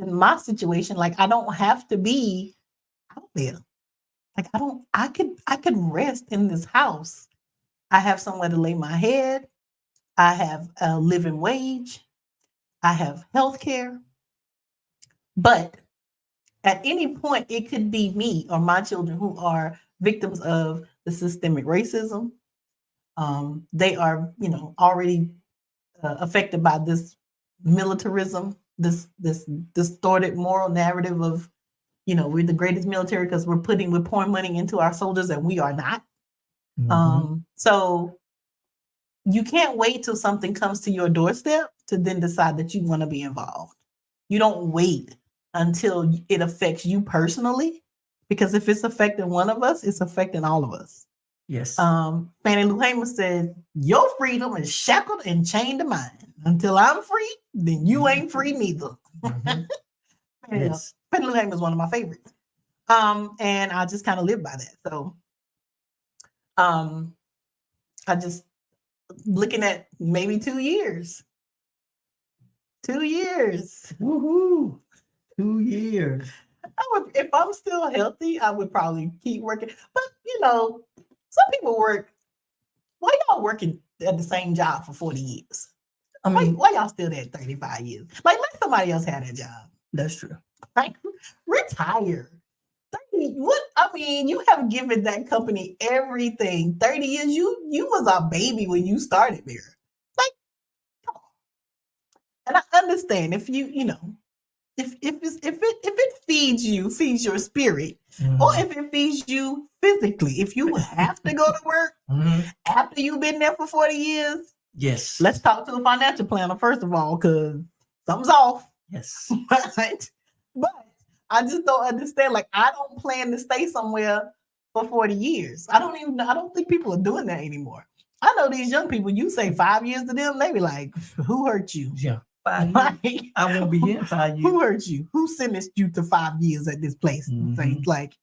my situation, like I don't have to be out there. Like I could rest in this house. I have somewhere to lay my head. I have a living wage. I have health care. But at any point, it could be me or my children who are victims of the systemic racism. They are, already affected by this militarism, this distorted moral narrative of, we're the greatest military because we're pouring money into our soldiers, and we are not. So you can't wait till something comes to your doorstep to then decide that you want to be involved. You don't wait until it affects you personally, because if it's affecting one of us, it's affecting all of us. Yes. Fannie Lou Hamer said, your freedom is shackled and chained to mine. Until I'm free, then you ain't free neither. Yes. Fannie Lou Hamer is one of my favorites. And I just kind of live by that. So I just looking at maybe 2 years. 2 years. Woohoo! 2 years. If I'm still healthy, I would probably keep working. But some people work. Why y'all working at the same job for 40 years? I mean, why y'all still there 35 years? Like, let somebody else have that job. That's true. Like, retire. 30, what? I mean, you have given that company everything. 30 years. You was a baby when you started there. Like, come on. And I understand if if it feeds your spirit, or if it feeds you physically, if you have to go to work after you've been there for 40 years, yes, let's talk to a financial planner first of all, because something's off. Yes. But I just don't understand. Like, I don't plan to stay somewhere for 40 years. I don't think people are doing that anymore. I know these young people, you say 5 years to them, they be like, who hurt you? Yeah. 5 years. I won't be here in 5 years. Who hurt you? Who sentenced you to 5 years at this place? Things like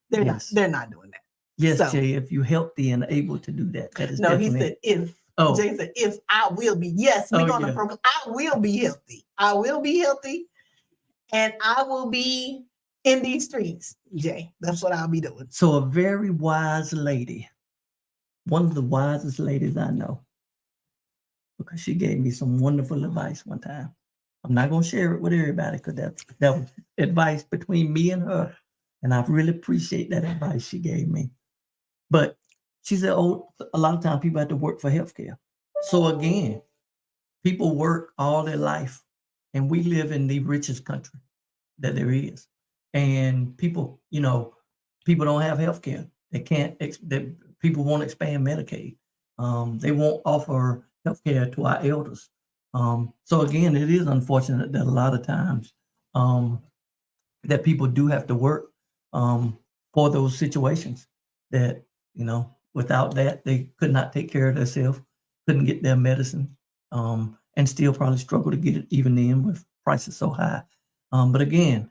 they're not doing that. Yes, so, Jay, if you're healthy and able to do that, that is no. Definitely... He said if. Oh. Jay said if I will be. Yes, we're gonna proclaim. I will be healthy. I will be healthy, and I will be in these streets. Jay, that's what I'll be doing. So a very wise lady, one of the wisest ladies I know, because she gave me some wonderful advice one time. I'm not going to share it with everybody because that was advice between me and her. And I really appreciate that advice she gave me. But she said, a lot of times people have to work for healthcare. So again, people work all their life, and we live in the richest country that there is. And people, people don't have healthcare. They can't, people won't expand Medicaid. They won't offer healthcare to our elders. So again, it is unfortunate that a lot of times that people do have to work for those situations that, without that, they could not take care of themselves, couldn't get their medicine, and still probably struggle to get it even then with prices so high. But again,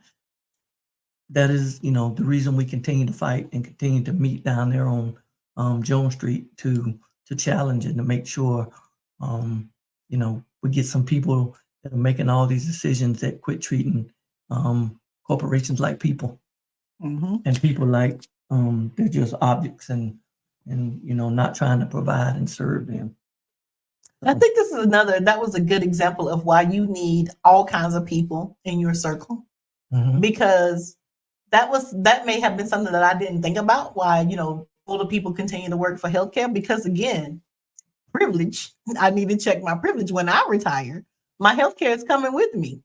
that is, the reason we continue to fight and continue to meet down there on Jones Street to challenge it, to make sure, we get some people that are making all these decisions that quit treating corporations like people, and people like they're just objects and not trying to provide and serve them. I think this is that was a good example of why you need all kinds of people in your circle, because that may have been something that I didn't think about, why, older people continue to work for healthcare, because again, privilege. I need to check my privilege. When I retire, my healthcare is coming with me.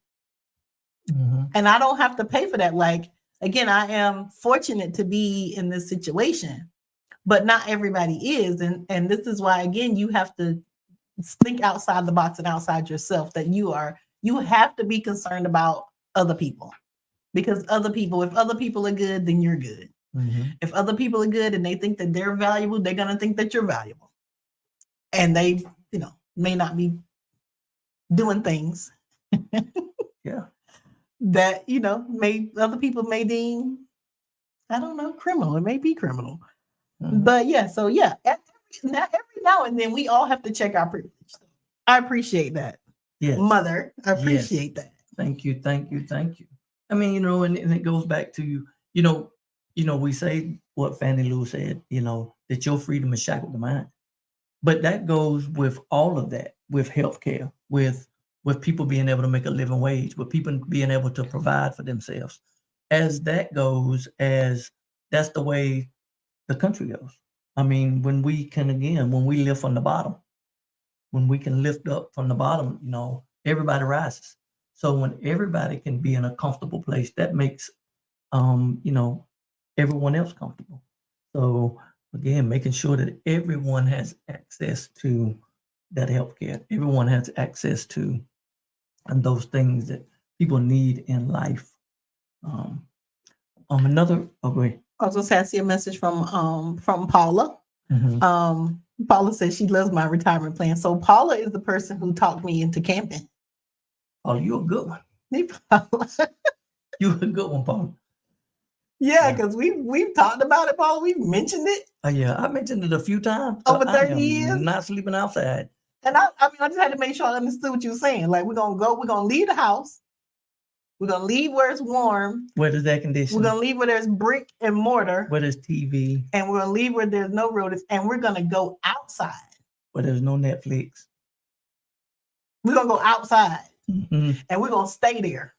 And I don't have to pay for that. Like, again, I am fortunate to be in this situation, but not everybody is. And this is why, again, you have to think outside the box and outside yourself, that you have to be concerned about other people, because if other people are good, then you're good. If other people are good and they think that they're valuable, they're going to think that you're valuable. And they, may not be doing things that, other people may deem, I don't know, criminal. It may be criminal. But every now and then we all have to check our privilege. I appreciate that. Yes. Mother, I appreciate that. Thank you. I mean, and it goes back to, we say what Fannie Lou said, that your freedom is shackled to mine. But that goes with all of that, with healthcare, with people being able to make a living wage, with people being able to provide for themselves. as that goes, as that's the way the country goes. I mean, when we lift from the bottom, when we can lift up from the bottom, everybody rises. So when everybody can be in a comfortable place, that makes, everyone else comfortable. So again, making sure that everyone has access to that healthcare, everyone has access to those things that people need in life. Another, wait. I was gonna say I see a message from Paula. Mm-hmm. Paula says she loves my retirement plan. So Paula is the person who talked me into camping. Oh, you're a good one. Hey, Paula. You're a good one, Paula. Yeah, because we've talked about it, Paula. We've mentioned it. Yeah, I mentioned it a few times. Over 30 years. Not sleeping outside. And I just had to make sure I understood what you were saying. Like, we're gonna leave the house. We're gonna leave where it's warm. Where there's air conditioning. We're gonna leave where there's brick and mortar. Where there's TV. And we're gonna leave where there's no rodents. And we're gonna go outside. Where there's no Netflix. We're gonna go outside. Mm-hmm. And we're gonna stay there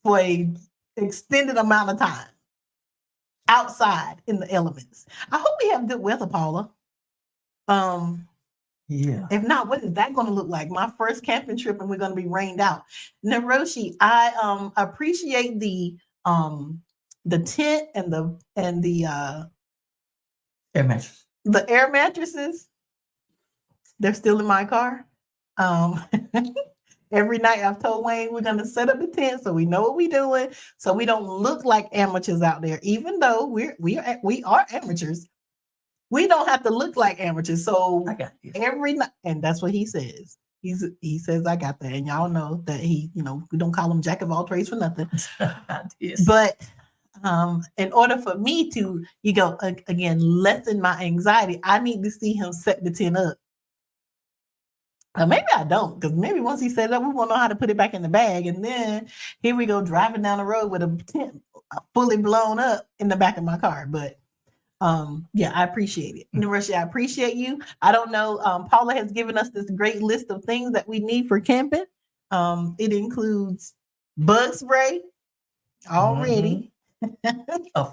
for a extended amount of time. Outside in the elements. I hope we have good weather, Paula. Yeah. If not, what is that going to look like? My first camping trip, and we're going to be rained out. Naroshi, I appreciate the tent and the air mattress. The air mattresses. They're still in my car. Every night I've told Wayne we're going to set up the tent so we know what we're doing, so we don't look like amateurs out there. Even though we are amateurs, we don't have to look like amateurs. So I got this. Every night, and that's what he says. He says I got that, and y'all know that we don't call him jack of all trades for nothing. Yes. But in order for me to again lessen my anxiety, I need to see him set the tent up. Maybe I don't, because maybe once he set it up, we won't know how to put it back in the bag. And then here we go driving down the road with a tent fully blown up in the back of my car. But yeah, I appreciate it. University, I appreciate you. I don't know. Paula has given us this great list of things that we need for camping. It includes bug spray already, a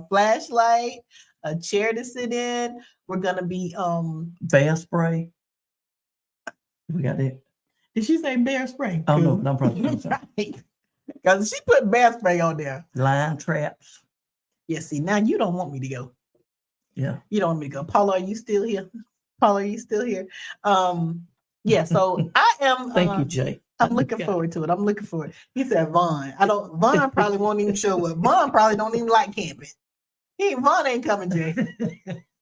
flashlight, a chair to sit in. We're gonna be bear spray. We got it. Did she say bear spray? I don't know, but I'm probably right. Because she put bear spray on there. Lion traps. Yeah, see, now you don't want me to go. Yeah. You don't want me to go. Paula, are you still here? Yeah, so I am. Thank you, Jay. I'm looking forward to it. He said Vaughn. Vaughn probably won't even show up. Vaughn probably don't even like camping. Vaughn ain't coming, Jay.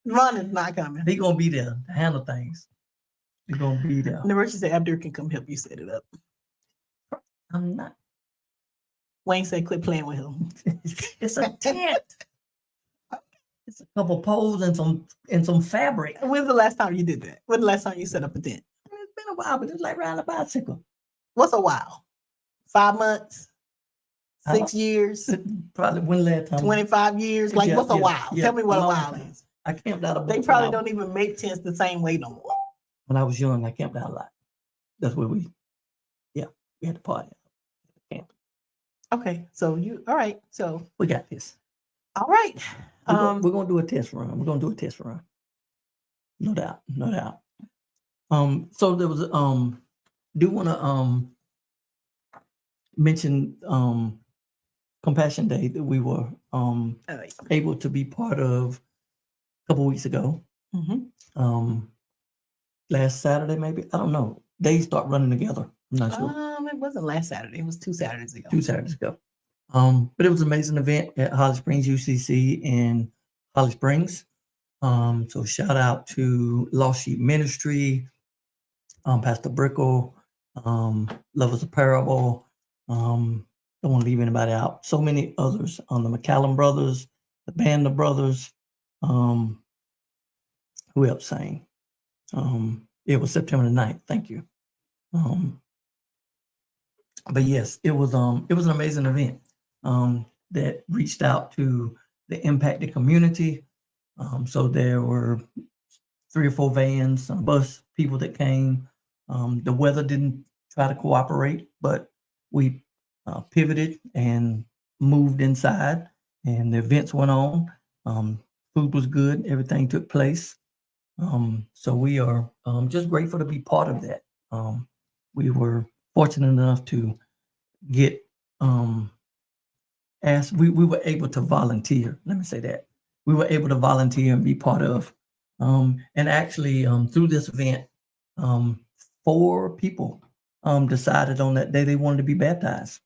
Vaughn is not coming. He gonna be there to handle things. He's gonna be there. University said Abdur can come help you set it up. I'm not. Wayne said quit playing with him. It's a tent. It's a couple poles and some fabric. When's the last time you did that? When's the last time you set up a tent? It's been a while, but it's like riding a bicycle. What's a while? 5 months? 6 years? Probably when last time? 25 years? Like, what's a while? Yeah. Tell me what a while is. I camped out. They probably don't even make tents the same way no more. When I was young, I camped out a lot. That's where we had to party. Camp. Okay, so all right. So we got this. All right. We're gonna do a test run. No doubt. So there was do want to mention Compassion Day that we were able to be part of a couple weeks ago. Mm-hmm. Last Saturday, maybe, I don't know. Days start running together. I'm not sure. It wasn't last Saturday. It was 2 Saturdays ago. 2 Saturdays ago. But it was an amazing event at Holly Springs UCC in Holly Springs. So shout out to Lost Sheep Ministry, Pastor Brickle, Lovers of Parable. Don't want to leave anybody out. So many others. The McCallum brothers, the Banda brothers. Who else sang? It was September the 9th. Thank you. But yes, it was an amazing event that reached out to the impacted community. So there were 3 or 4 vans, some bus people that came. The weather didn't try to cooperate, but we pivoted and moved inside, and the events went on. Food was good. Everything took place. So we are just grateful to be part of that. We were fortunate enough to get asked. We were able to volunteer. Let me say that we were able to volunteer and be part of. And actually, through this event, 4 people decided on that day they wanted to be baptized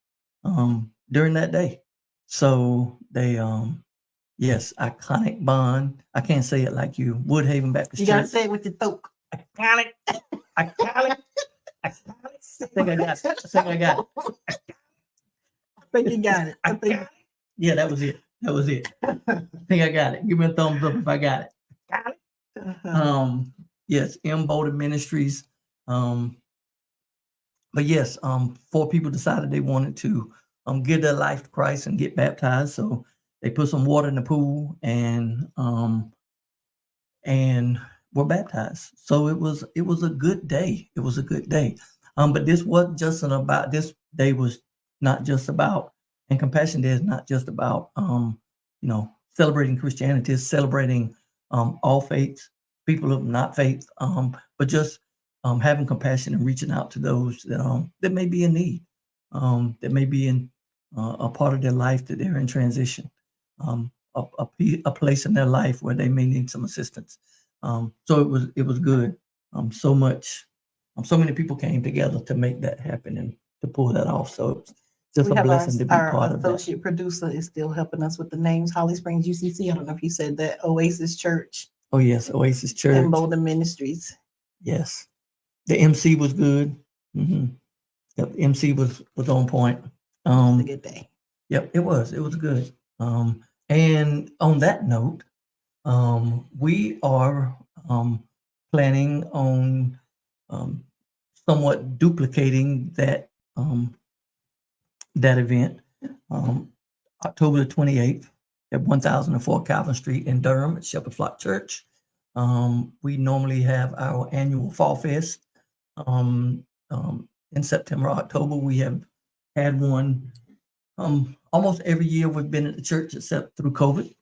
during that day. So they yes, iconic bond. I can't say it like you. Woodhaven Baptist You gotta Church. say it with your throat. Iconic. Iconic. I think I got it. I think I got it. I think you got it. I think. Yeah, that was it. That was it. I think I got it. Give me a thumbs up if I got it. Got it. Yes, M. Boulder Ministries. But yes, 4 people decided they wanted to give their life to Christ and get baptized. So they put some water in the pool and were baptized. So it was a good day. It was a good day. But this wasn't just about this day was not just about, and Compassion Day is not just about celebrating Christianity, it's celebrating all faiths, people of not faith, but just having compassion and reaching out to those that may be in need, that may be in a part of their life that they're in transition. A place in their life where they may need some assistance. So it was good. So many people came together to make that happen and to pull that off. So it's just We a have blessing to be our part of that. associate producer is still helping us with the names. Holly Springs UCC. I don't know if you said that. Oasis Church Oh yes, Oasis Church. and Boulder Ministries. Yes, the MC was good. Yep, the MC was on point. It was a good day. Yep, it was good. And on that note, we are planning on somewhat duplicating that event, October the 28th at 1004 Calvin Street in Durham at Shepherd Flock Church. We normally have our annual Fall Fest in September, October. We have had one almost every year we've been at the church except through COVID,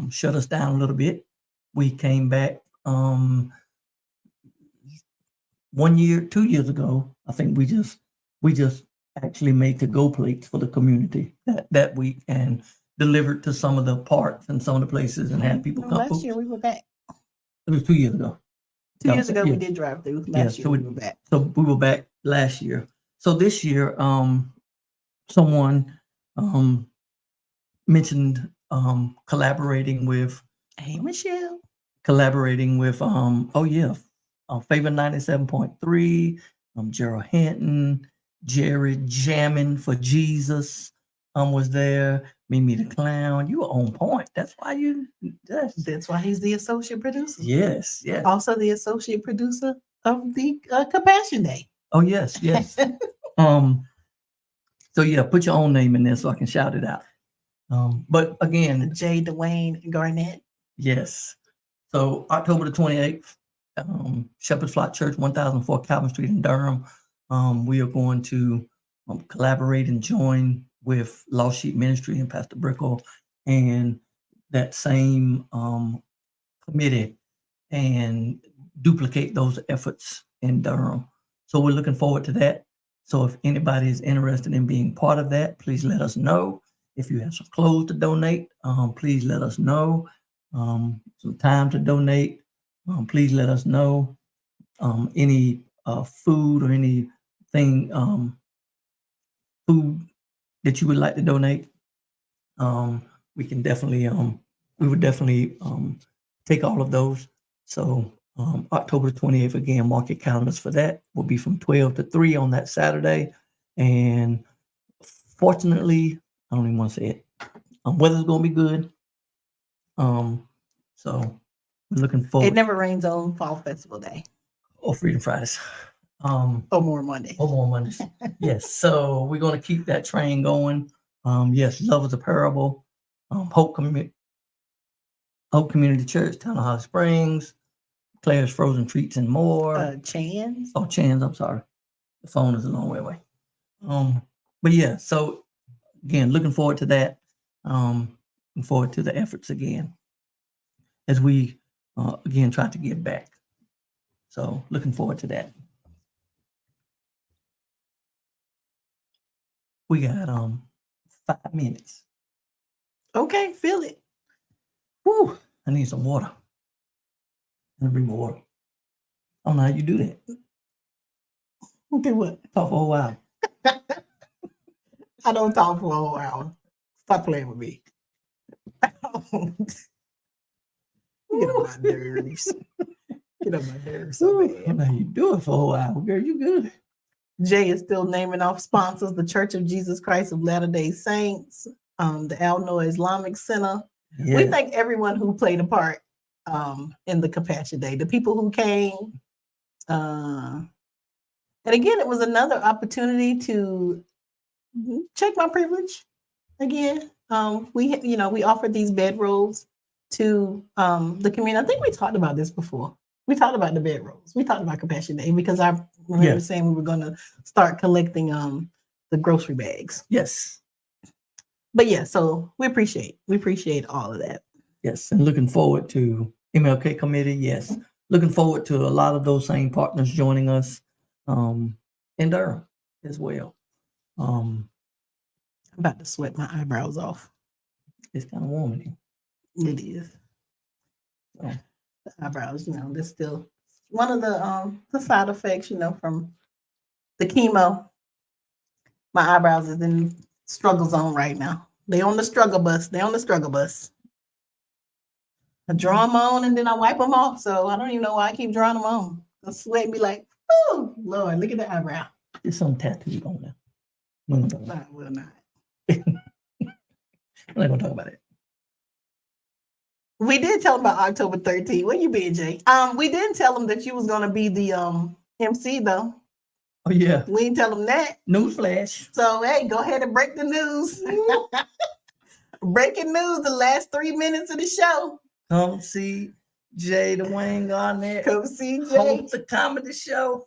shut us down a little bit. We came back 1 year, 2 years ago. I think we just actually made to-go plates for the community that week and delivered to some of the parks and some of the places and had people come. Last year we were back. It was 2 years ago. 2 years ago we did drive through. Last year we were back. So we were back last year. So this year, someone mentioned collaborating with. Hey, Michelle. Collaborating with Favor 97.3, Gerald Hinton, Jared Jammin' for Jesus was there. Mimi the Clown. You were on point. That's why That's why he's the associate producer. Yes. Also the associate producer of the Compassion Day. Oh yes. So yeah, put your own name in there so I can shout it out. But again, J. Dwayne Garnett. Yes. So October the 28th, Shepherd Flock Church, 1004 Calvin Street in Durham. We are going to collaborate and join with Lost Sheep Ministry and Pastor Brickle and that same committee and duplicate those efforts in Durham. So we're looking forward to that. So if anybody is interested in being part of that, please let us know. If you have some clothes to donate, please let us know. Some time to donate, please let us know. Any food or anything, food that you would like to donate, we can definitely, we would definitely take all of those. So October 28th, again, mark your calendars for that. Will be from 12 to 3 on that Saturday. And fortunately, I don't even want to say it. Weather's going to be good. So we're looking forward. It never rains on Fall Festival Day. Or Freedom Fridays. Or more Mondays. Or more Mondays. Yes. So we're going to keep that train going. Yes, Love is a Parable. Hope Community Church, Town of Holly Springs, Claire's Frozen Treats and more. Chan's. Oh, Chan's, I'm sorry. The phone is a long way away. But yeah, so again, looking forward to that. Looking forward to the efforts again as we again try to give back. So looking forward to that. We got 5 minutes. Okay, feel it. Whew, I need some water. Let me bring more water. I don't know how you do that. Okay, what? Talk for a while. I don't talk for a whole hour. Stop playing with me. You get on my nerves. Get on my nerves so Ooh, I bad. don't know how you do it for a while. Girl, you good. Jay is still naming off sponsors: the Church of Jesus Christ of Latter-day Saints, the Al Noah Islamic Center. Yeah. We thank everyone who played a part in the Compassion Day, the people who came. And again, it was another opportunity to check my privilege again. We offered these bedrolls to the community. I think we talked about this before. We talked about the bedrolls. We talked about Compassion Day because I remember saying we were going to start collecting the grocery bags. Yes. But yeah, so we appreciate all of that. Yes, and looking forward to MLK committee. Yes, looking forward to a lot of those same partners joining us in Durham as well. I'm about to sweat my eyebrows off. It's kind of warm in here. It is. So, The eyebrows, they're still one of the side effects, from the chemo. My eyebrows is in struggle zone right now. They on the struggle bus. I draw them on and then I wipe them off. So I don't even know why I keep drawing them on. The sweat be like, oh Lord, look at the eyebrow. there's some tattooed on there. I will not. We're not gonna talk about it. We did tell them about October 13th. Where you been, Jay? We didn't tell them that you was gonna be the MC though. Oh yeah. We didn't tell them that. Newsflash. So hey, go ahead and break the news. Breaking news: the last 3 minutes of the show. Come see Jay Dwayne Garnett. Come see Jay. Host the comedy show.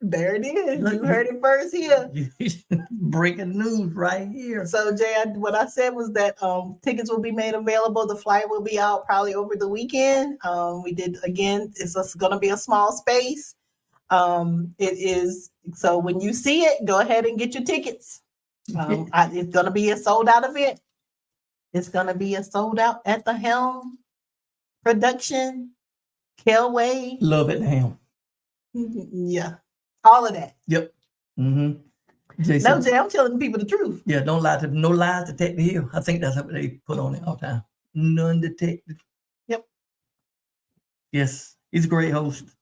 There it is. Look, You heard it first here. Breaking news right here. So Jay, what I said was that tickets will be made available. The flyer will be out probably over the weekend. We did again. It's going to be a small space. It is so when you see it, go ahead and get your tickets. It's going to be a sold out event. It's going to be a sold out at the Helm production. Kelway. Love it, Helm. Yeah, all of that. Yep. Mm-hmm. No, Jay, I'm telling people the truth. Yeah, no lies detected here. I think that's what they put on it all the time. None detected. Yep. Yes, he's a great host.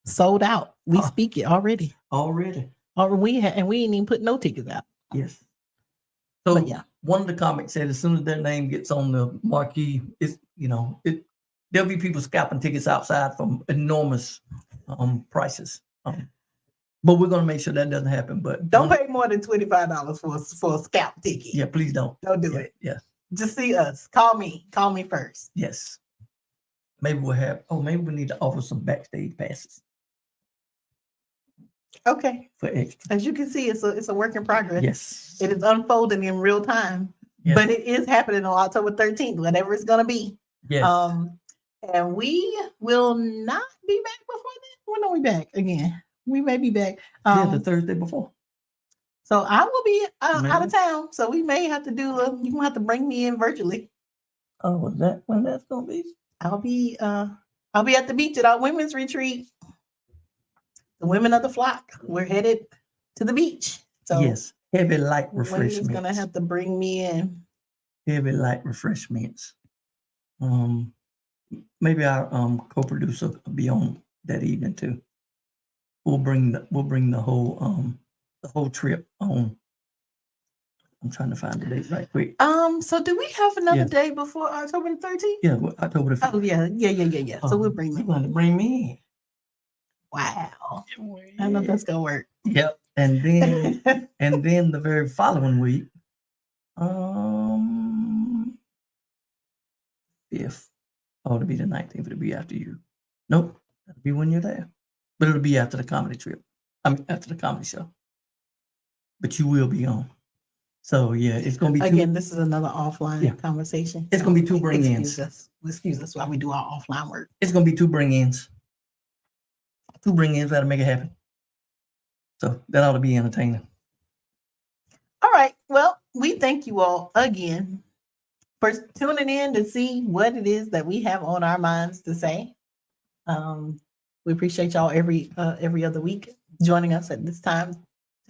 Sold out. We speak it already. Already. We ain't even put no tickets out. Yes. So but yeah, one of the comics said as soon as their name gets on the marquee, there'll be people scalping tickets outside from enormous prices. But we're gonna make sure that doesn't happen. But don't pay more than $25 for a scalp ticket. Yeah, please don't. Don't do it. Yes. Just see us. Call me first. Yes. Maybe maybe we need to offer some backstage passes. Okay. For extra. As you can see, it's a work in progress. Yes. It is unfolding in real time. Yes. But it is happening on October 13th, whatever it's gonna be. Yes. And we will not be back before then. When are we back again? We may be back. The Thursday before. So I will be out of town. So we may have to you're gonna have to bring me in virtually. Oh, is that when that's gonna be? I'll be at the beach at our women's retreat. The women of the flock. We're headed to the beach. So yes, heavy light refreshments. Wendy's gonna have to bring me in. Heavy light refreshments. Maybe our co-producer will be on that evening too. We'll bring the whole trip on. I'm trying to find the date right quick. So do we have another day before October the 13th? Yeah, October the 15th. Oh yeah. So we'll bring me. You're gonna bring me in. Wow. I know that's gonna work. Yep. And then the very following week, 5th. Oh, it'll be the 19th. It'll be after you. Nope. That'll be when you're there. But it'll be after the comedy trip. After the comedy show. but you will be on. So yeah, it's gonna be Again, this is another offline Yeah. conversation. It's gonna be two bring-ins. Excuse us while we do our offline work. It's gonna be two bring-ins. Two bring-ins that'll make it happen. So that ought to be entertaining. All right. Well, we thank you all again for tuning in to see what it is that we have on our minds to say. We appreciate y'all every other week joining us at this time,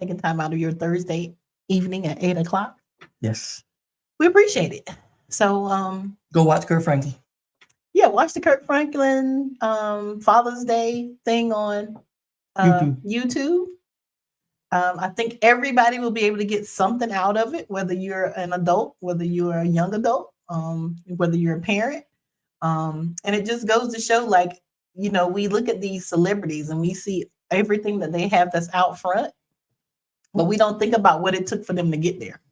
taking time out of your Thursday evening at 8:00. Yes. We appreciate it. So Go watch Kurt Franklin. yeah, watch the Kurt Franklin Father's Day thing on YouTube. I think everybody will be able to get something out of it, whether you're an adult, whether you're a young adult, whether you're a parent. And it just goes to show, like, you know, we look at these celebrities and we see everything that they have that's out front, but we don't think about what it took for them to get there.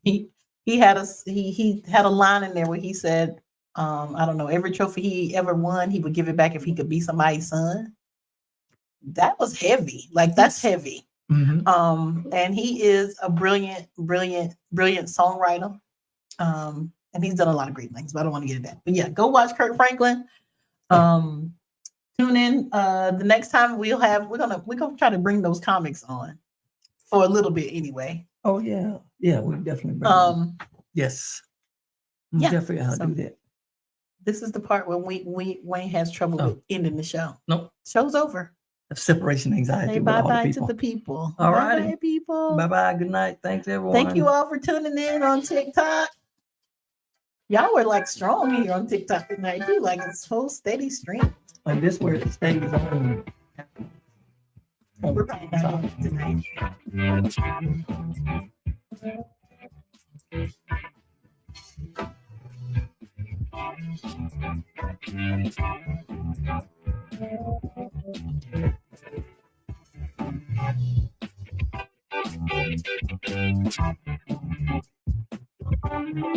He had a line in there where he said, I don't know, every trophy he ever won, he would give it back if he could be somebody's son. That was heavy. Like, that's heavy. Mm-hmm. And he is a brilliant songwriter. And he's done a lot of great things, but I don't want to get into that. But yeah, go watch Kurt Franklin. Tune in. The next time we're gonna try to bring those comics on for a little bit anyway. Oh yeah. Yeah, we'll definitely bring them. Yes. We'll definitely figure out how to do that. This is the part when Wayne has trouble with ending the show. Nope. Show's over. Separation anxiety. Say bye-bye to the people. All right. Bye-bye, people. Bye-bye. Good night. Thanks, everyone. Thank you all for tuning in on TikTok. Y'all were like strong here on TikTok tonight too. Like, it's whole steady stream. And this where it stays on. We're running out of tonight.